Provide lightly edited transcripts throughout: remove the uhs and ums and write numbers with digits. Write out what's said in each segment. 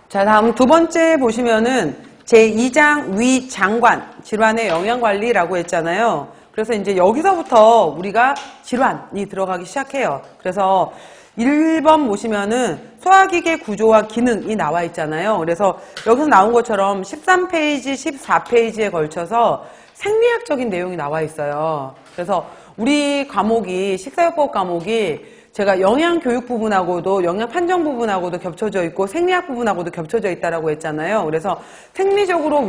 자, 다음 두 번째 보시면은 제2장 위장관 질환의 영양관리라고 했잖아요. 그래서 이제 여기서부터 우리가 질환이 들어가기 시작해요. 그래서 1번 보시면은 소화기계 구조와 기능이 나와 있잖아요. 그래서 여기서 나온 것처럼 13페이지, 14페이지에 걸쳐서 생리학적인 내용이 나와 있어요. 그래서 우리 과목이 식사요법 과목이 제가 영양교육 부분하고도 영양판정 부분하고도 겹쳐져 있고 생리학 부분하고도 겹쳐져 있다라고 했잖아요. 그래서 생리적으로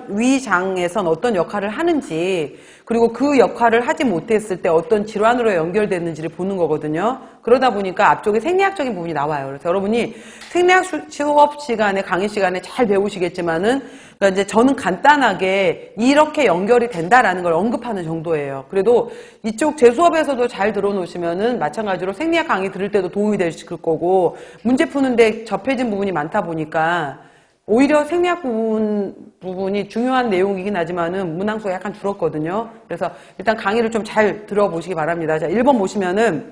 위장에선 어떤 역할을 하는지 그리고 그 역할을 하지 못했을 때 어떤 질환으로 연결되는지를 보는 거거든요. 그러다 보니까 앞쪽에 생리학적인 부분이 나와요. 그래서 여러분이 생리학 수업 시간에 강의 시간에 잘 배우시겠지만은 그러니까 이제 저는 간단하게 이렇게 연결이 된다라는 걸 언급하는 정도예요. 그래도 이쪽 제 수업에서도 잘 들어놓으시면은 마찬가지로 생리학 강의 들을 때도 도움이 되실 거고 문제 푸는데 접해진 부분이 많다 보니까 오히려 생리학 부분이 중요한 내용이긴 하지만은 문항수가 약간 줄었거든요. 그래서 일단 강의를 좀 잘 들어보시기 바랍니다. 자, 1번 보시면은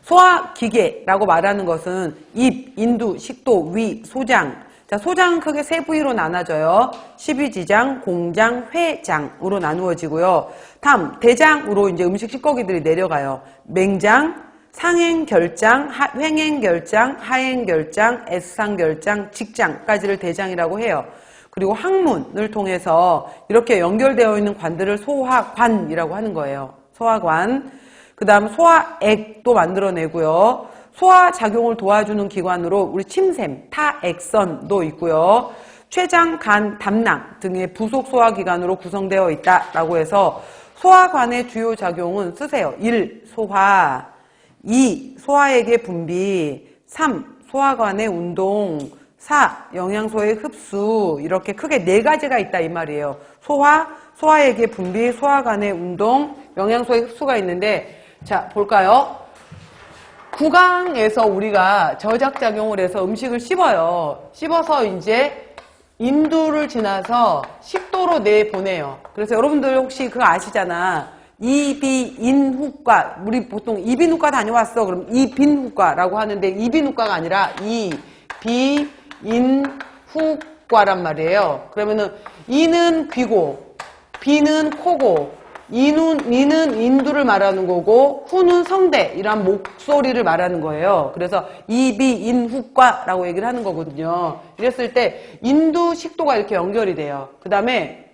소화기계라고 말하는 것은 입, 인두, 식도, 위, 소장. 자, 소장은 크게 세 부위로 나눠져요. 십이지장, 공장, 회장으로 나누어지고요. 다음 대장으로 이제 음식 찌꺼기들이 내려가요. 맹장, 상행결장, 횡행결장, 하행결장, 애상결장, 직장까지를 대장이라고 해요. 그리고 항문을 통해서 이렇게 연결되어 있는 관들을 소화관이라고 하는 거예요. 소화관. 그 다음 소화액도 만들어내고요. 소화작용을 도와주는 기관으로 우리 침샘, 타액선도 있고요. 췌장, 간, 담낭 등의 부속 소화기관으로 구성되어 있다라고 해서 소화관의 주요 작용은 쓰세요. 1. 소화 2. 소화액의 분비 3. 소화관의 운동 4. 영양소의 흡수 이렇게 크게 네 가지가 있다 이 말이에요. 소화, 소화액의 분비, 소화관의 운동, 영양소의 흡수가 있는데 자 볼까요? 구강에서 우리가 저작작용을 해서 음식을 씹어요. 씹어서 이제 인두를 지나서 식도로 내보내요. 그래서 여러분들 혹시 그거 아시잖아. 이비인후과. 우리 보통 이비인후과 다녀왔어. 그럼 이빈후과라고 하는데 이비인후과가 아니라 이비인후과란 말이에요. 그러면은 이는 귀고, 비는 코고, 이는 인두를 말하는 거고 후는 성대 이런 목소리를 말하는 거예요. 그래서 이비인후과라고 얘기를 하는 거거든요. 이랬을 때 인두 식도가 이렇게 연결이 돼요. 그 다음에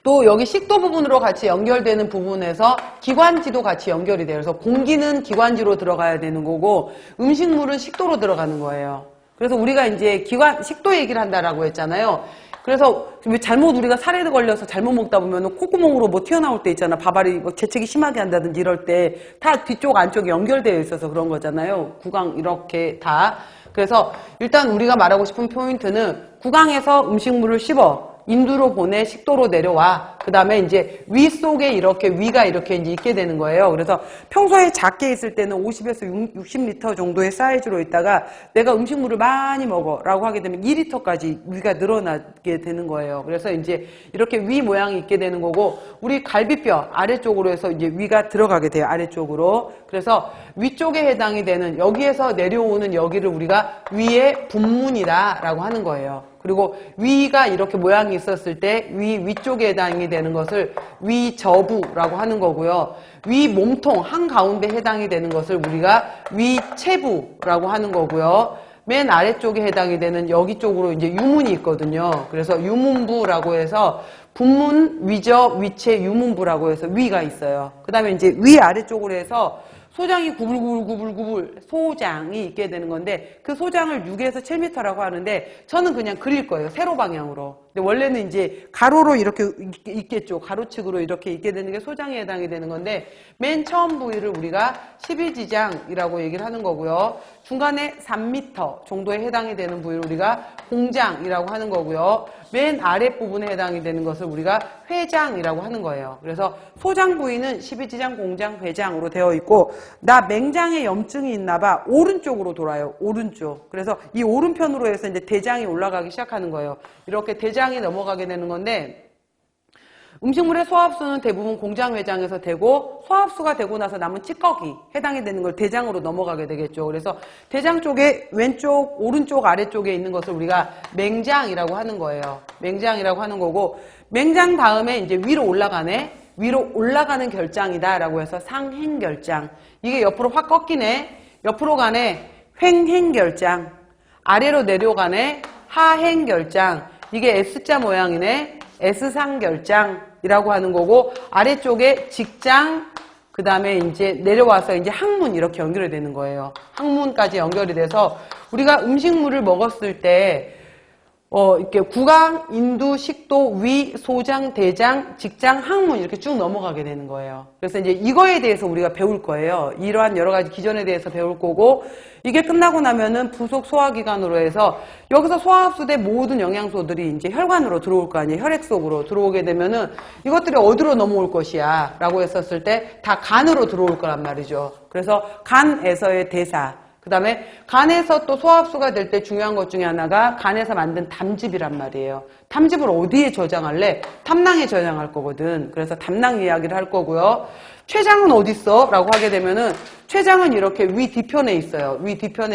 또 여기 식도 부분으로 같이 연결되는 부분에서 기관지도 같이 연결이 돼요. 그래서 공기는 기관지로 들어가야 되는 거고 음식물은 식도로 들어가는 거예요. 그래서 우리가 이제 식도 얘기를 한다라고 했잖아요. 그래서 잘못 우리가 살에 걸려서 잘못 먹다 보면 콧구멍으로 뭐 튀어나올 때 있잖아. 밥알이 뭐 재채기 심하게 한다든지 이럴 때 다 뒤쪽 안쪽이 연결되어 있어서 그런 거잖아요. 구강 이렇게 다. 그래서 일단 우리가 말하고 싶은 포인트는 구강에서 음식물을 씹어 인두로 보내 식도로 내려와. 그 다음에 이제 위 속에 이렇게 위가 이렇게 이제 있게 되는 거예요. 그래서 평소에 작게 있을 때는 50에서 60리터 정도의 사이즈로 있다가 내가 음식물을 많이 먹어 라고 하게 되면 2리터까지 위가 늘어나게 되는 거예요. 그래서 이제 이렇게 위 모양이 있게 되는 거고 우리 갈비뼈 아래쪽으로 해서 이제 위가 들어가게 돼요. 아래쪽으로. 그래서 위쪽에 해당이 되는 여기에서 내려오는 여기를 우리가 위의 분문이다 라고 하는 거예요. 그리고 위가 이렇게 모양이 있었을 때 위쪽에 해당이 되는 것을 위저부라고 하는 거고요. 위 몸통 한가운데 해당이 되는 것을 우리가 위체부라고 하는 거고요. 맨 아래쪽에 해당이 되는 여기 쪽으로 이제 유문이 있거든요. 그래서 유문부라고 해서 분문, 위저, 위체, 유문부라고 해서 위가 있어요. 그 다음에 이제 위 아래쪽으로 해서 소장이 구불구불구불구불 소장이 있게 되는 건데 그 소장을 6에서 7m라고 하는데 저는 그냥 그릴 거예요. 세로 방향으로. 근데 원래는 이제 가로로 이렇게 있겠죠. 가로측으로 이렇게 있게 되는 게 소장에 해당이 되는 건데 맨 처음 부위를 우리가 12지장이라고 얘기를 하는 거고요. 중간에 3m 정도에 해당이 되는 부위를 우리가 공장이라고 하는 거고요. 맨 아랫부분에 해당이 되는 것을 우리가 회장이라고 하는 거예요. 그래서 소장 부위는 12지장, 공장, 회장으로 되어 있고 나 맹장에 염증이 있나 봐. 오른쪽으로 돌아요. 오른쪽. 그래서 이 오른편으로 해서 이제 대장이 올라가기 시작하는 거예요. 이렇게 대장이 넘어가게 되는 건데 음식물의 소화흡수는 대부분 공장 외장에서 되고 소화흡수가 되고 나서 남은 찌꺼기 해당이 되는 걸 대장으로 넘어가게 되겠죠. 그래서 대장 쪽에 왼쪽, 오른쪽, 아래쪽에 있는 것을 우리가 맹장이라고 하는 거예요. 맹장이라고 하는 거고 맹장 다음에 이제 위로 올라가네. 위로 올라가는 결장이다라고 해서 상행결장. 이게 옆으로 확 꺾이네. 옆으로 가네. 횡행결장. 아래로 내려가네. 하행결장. 이게 S자 모양이네. S상결장이라고 하는 거고 아래쪽에 직장 그 다음에 이제 내려와서 이제 항문 이렇게 연결이 되는 거예요. 항문까지 연결이 돼서 우리가 음식물을 먹었을 때 이렇게 구강, 인두, 식도, 위, 소장, 대장, 직장, 항문 이렇게 쭉 넘어가게 되는 거예요. 그래서 이제 이거에 대해서 우리가 배울 거예요. 이러한 여러 가지 기전에 대해서 배울 거고 이게 끝나고 나면은 부속 소화기관으로 해서 여기서 소화흡수된 모든 영양소들이 이제 혈관으로 들어올 거 아니에요. 혈액 속으로 들어오게 되면은 이것들이 어디로 넘어올 것이야 라고 했었을 때 다 간으로 들어올 거란 말이죠. 그래서 간에서의 대사 그 다음에 간에서 또 소화흡수가 될 때 중요한 것 중에 하나가 간에서 만든 담즙이란 말이에요. 담즙을 어디에 저장할래? 탐낭에 저장할 거거든. 그래서 담낭 이야기를 할 거고요. 췌장은 어디 있어? 라고 하게 되면은 췌장은 이렇게 위 뒤편에 있어요. 위 뒤편에